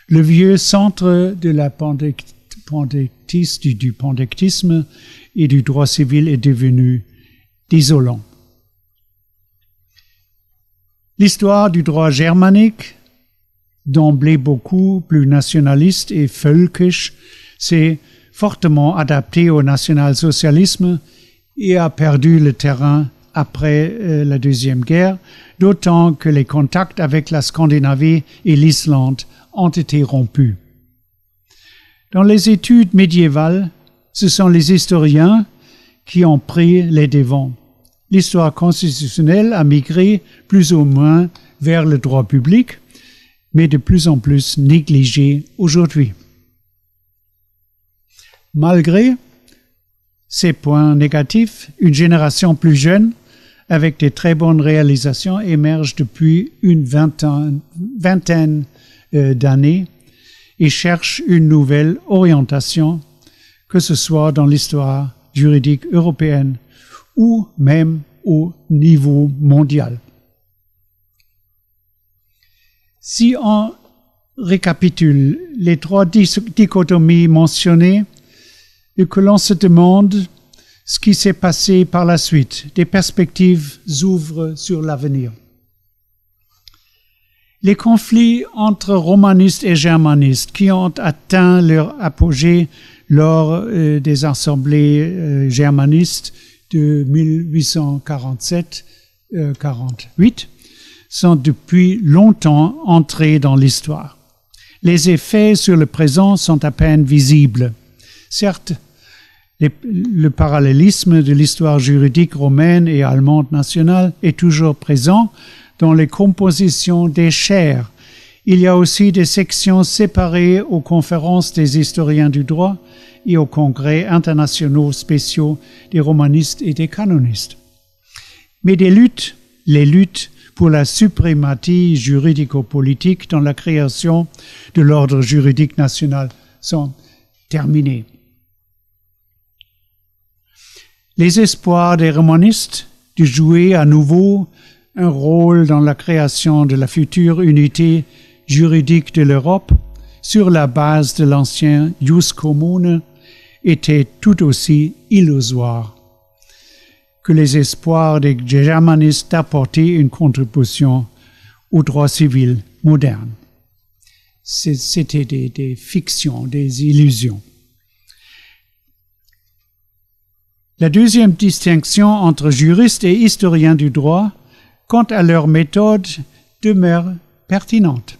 Le vieux centre de la du pandectisme et du droit civil est devenu désolant. L'histoire du droit germanique, d'emblée beaucoup plus nationaliste et völkisch, s'est fortement adaptée au national-socialisme et a perdu le terrain après la Deuxième Guerre, d'autant que les contacts avec la Scandinavie et l'Islande ont été rompus. Dans les études médiévales, ce sont les historiens qui ont pris les devants. L'histoire constitutionnelle a migré plus ou moins vers le droit public, mais de plus en plus négligée aujourd'hui. Malgré ces points négatifs, une génération plus jeune, avec de très bonnes réalisations, émerge depuis une vingtaine d'années et cherche une nouvelle orientation, que ce soit dans l'histoire juridique européenne ou même au niveau mondial. Si on récapitule les trois dichotomies mentionnées et que l'on se demande ce qui s'est passé par la suite, des perspectives s'ouvrent sur l'avenir. Les conflits entre romanistes et germanistes qui ont atteint leur apogée lors des assemblées germanistes de 1847-48 sont depuis longtemps entrés dans l'histoire. Les effets sur le présent sont à peine visibles. Certes, le parallélisme de l'histoire juridique romaine et allemande nationale est toujours présent dans les compositions des chaires. Il y a aussi des sections séparées aux conférences des historiens du droit et aux congrès internationaux spéciaux des romanistes et des canonistes. Mais les luttes pour la suprématie juridico-politique dans la création de l'ordre juridique national sont terminées. Les espoirs des romanistes de jouer à nouveau un rôle dans la création de la future unité juridique de l'Europe sur la base de l'ancien jus commune étaient tout aussi illusoires que les espoirs des germanistes d'apporter une contribution au droit civil moderne. C'était des fictions, des illusions. La deuxième distinction entre juristes et historiens du droit, quant à leur méthode, demeure pertinente.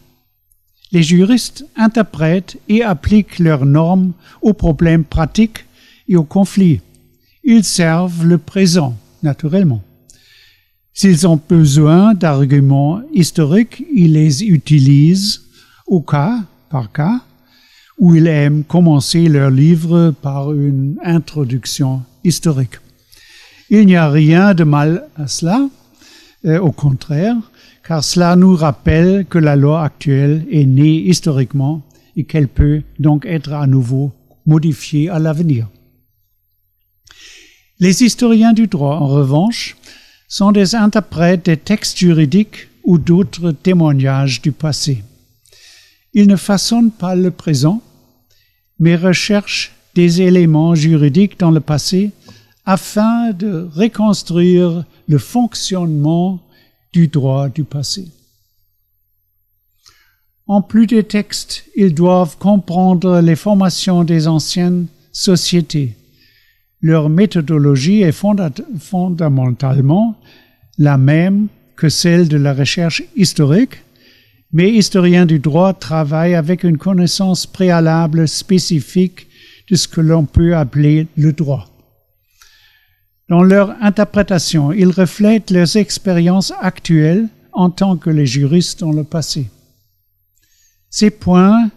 Les juristes interprètent et appliquent leurs normes aux problèmes pratiques et aux conflits. Ils servent le présent, naturellement. S'ils ont besoin d'arguments historiques, ils les utilisent au cas par cas où ils aiment commencer leur livre par une introduction historique. Il n'y a rien de mal à cela, au contraire, car cela nous rappelle que la loi actuelle est née historiquement et qu'elle peut donc être à nouveau modifiée à l'avenir. Les historiens du droit, en revanche, sont des interprètes des textes juridiques ou d'autres témoignages du passé. Ils ne façonnent pas le présent, mais recherchent des éléments juridiques dans le passé afin de reconstruire le fonctionnement du droit du passé. En plus des textes, ils doivent comprendre les formations des anciennes sociétés. Leur méthodologie est fondamentalement la même que celle de la recherche historique, mais historiens du droit travaillent avec une connaissance préalable spécifique de ce que l'on peut appeler le droit. Dans leur interprétation, ils reflètent leurs expériences actuelles en tant que les juristes dans le passé. Ces points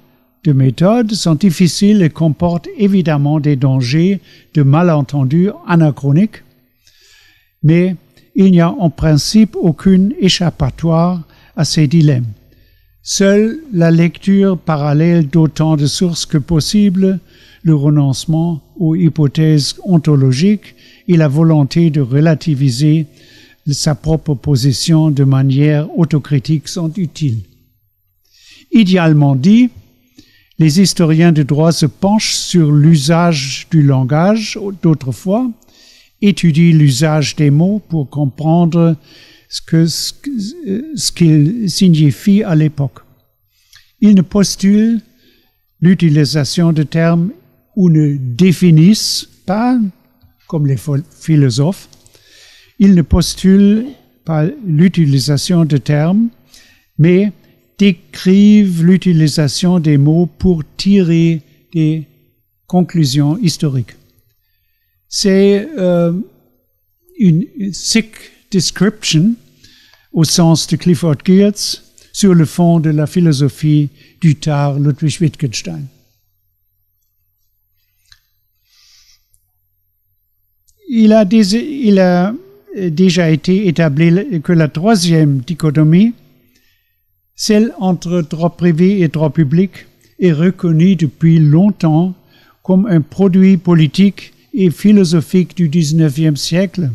de méthode sont difficiles et comportent évidemment des dangers de malentendus anachroniques, mais il n'y a en principe aucune échappatoire à ces dilemmes. Seule la lecture parallèle d'autant de sources que possible, le renoncement aux hypothèses ontologiques et la volonté de relativiser sa propre position de manière autocritique sont utiles. Idéalement dit, les historiens du droit se penchent sur l'usage du langage d'autrefois, étudient l'usage des mots pour comprendre ce qu'ils signifient à l'époque. Ils ne postulent l'utilisation de termes ou ne définissent pas, comme les philosophes, ils ne postulent pas l'utilisation de termes, mais décrivent l'utilisation des mots pour tirer des conclusions historiques. C'est une thick description, au sens de Clifford Geertz, sur le fond de la philosophie du tard Ludwig Wittgenstein. Il a déjà été établi que la troisième dichotomie, celle entre droit privé et droit public, est reconnue depuis longtemps comme un produit politique et philosophique du XIXe siècle.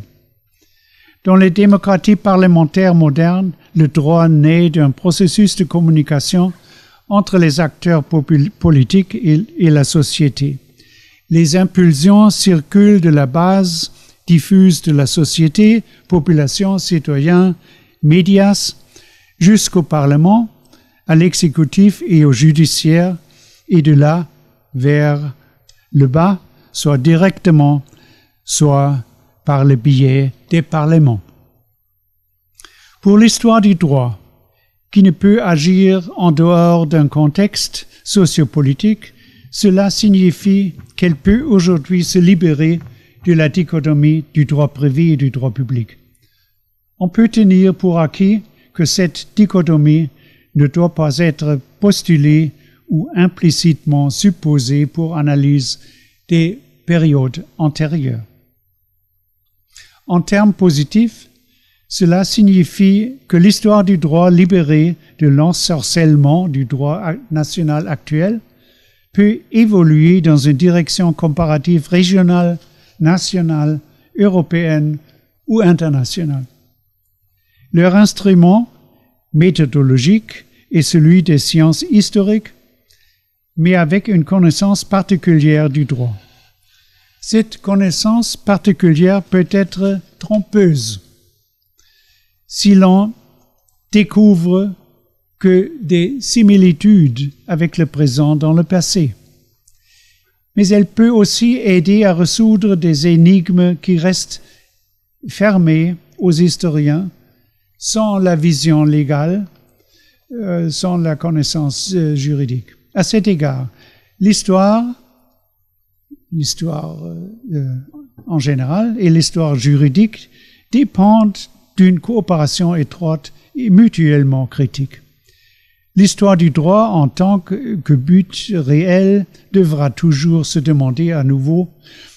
Dans les démocraties parlementaires modernes, le droit naît d'un processus de communication entre les acteurs politiques et la société. Les impulsions circulent de la base diffuse de la société, population, citoyens, médias, jusqu'au Parlement, à l'exécutif et au judiciaire, et de là vers le bas, soit directement, soit par le biais des parlements. Pour l'histoire du droit, qui ne peut agir en dehors d'un contexte sociopolitique, cela signifie qu'elle peut aujourd'hui se libérer de la dichotomie du droit privé et du droit public. On peut tenir pour acquis que cette dichotomie ne doit pas être postulée ou implicitement supposée pour analyse des périodes antérieures. En termes positifs, cela signifie que l'histoire du droit libéré de l'ensorcellement du droit national actuel peut évoluer dans une direction comparative régionale, nationale, européenne ou internationale. Leur instrument méthodologique est celui des sciences historiques, mais avec une connaissance particulière du droit. Cette connaissance particulière peut être trompeuse si l'on découvre que des similitudes avec le présent dans le passé. Mais elle peut aussi aider à résoudre des énigmes qui restent fermées aux historiens sans la vision légale, sans la connaissance juridique. À cet égard, l'histoire en général et l'histoire juridique dépendent d'une coopération étroite et mutuellement critique. L'histoire du droit en tant que but réel devra toujours se demander à nouveau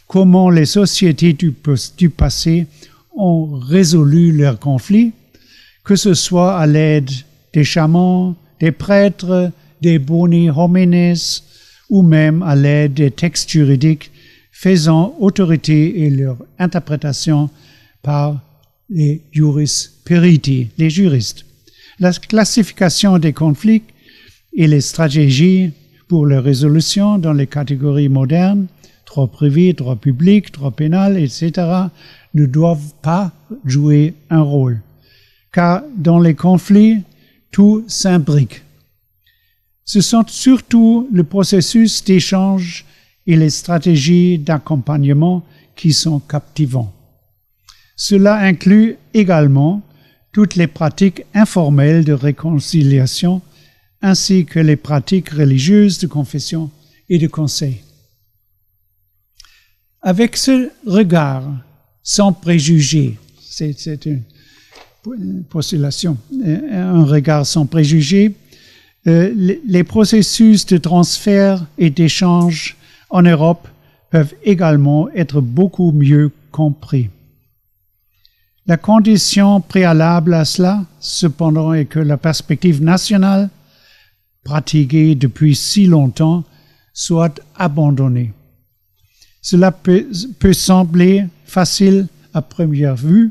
comment les sociétés du passé ont résolu leurs conflits, que ce soit à l'aide des chamans, des prêtres, des boni homines, ou même à l'aide des textes juridiques faisant autorité et leur interprétation par les juris periti, les juristes. La classification des conflits et les stratégies pour leur résolution dans les catégories modernes, droit privé, droit public, droit pénal, etc., ne doivent pas jouer un rôle, car dans les conflits, tout s'imbrique. Ce sont surtout le processus d'échange et les stratégies d'accompagnement qui sont captivants. Cela inclut également toutes les pratiques informelles de réconciliation ainsi que les pratiques religieuses de confession et de conseil. Avec ce regard sans préjugés, c'est une postulation, un regard sans préjugés, les processus de transfert et d'échange en Europe peuvent également être beaucoup mieux compris. La condition préalable à cela, cependant, est que la perspective nationale, pratiquée depuis si longtemps, soit abandonnée. Cela peut sembler facile à première vue,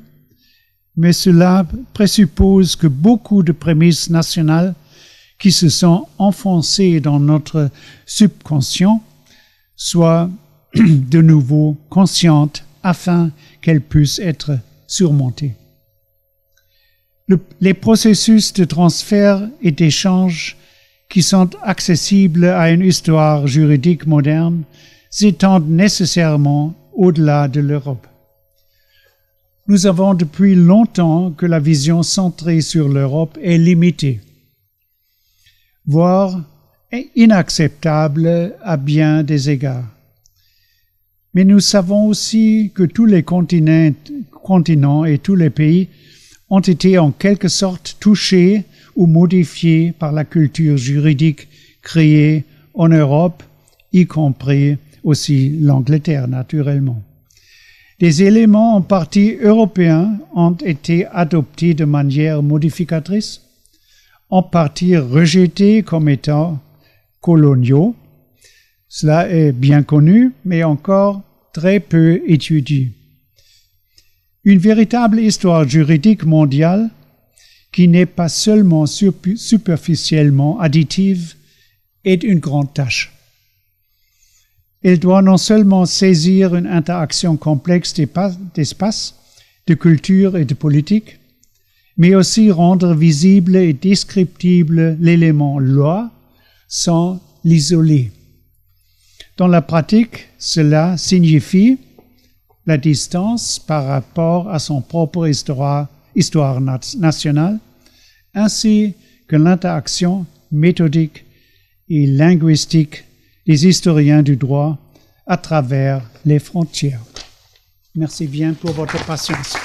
mais cela présuppose que beaucoup de prémices nationales qui se sont enfoncées dans notre subconscient soient de nouveau conscientes afin qu'elles puissent être surmontées. Les processus de transfert et d'échange qui sont accessibles à une histoire juridique moderne s'étendent nécessairement au-delà de l'Europe. Nous avons depuis longtemps que la vision centrée sur l'Europe est limitée, voire inacceptable à bien des égards. Mais nous savons aussi que tous les continents et tous les pays ont été en quelque sorte touchés ou modifiés par la culture juridique créée en Europe, y compris aussi l'Angleterre, naturellement. Des éléments en partie européens ont été adoptés de manière modificatrice, en partie rejetés comme étant coloniaux. Cela est bien connu, mais encore très peu étudié. Une véritable histoire juridique mondiale qui n'est pas seulement superficiellement additive est une grande tâche. Elle doit non seulement saisir une interaction complexe d'espace, de culture et de politique, mais aussi rendre visible et descriptible l'élément loi sans l'isoler. Dans la pratique, cela signifie la distance par rapport à son propre histoire nationale, ainsi que l'interaction méthodique et linguistique des historiens du droit à travers les frontières. Merci bien pour votre patience.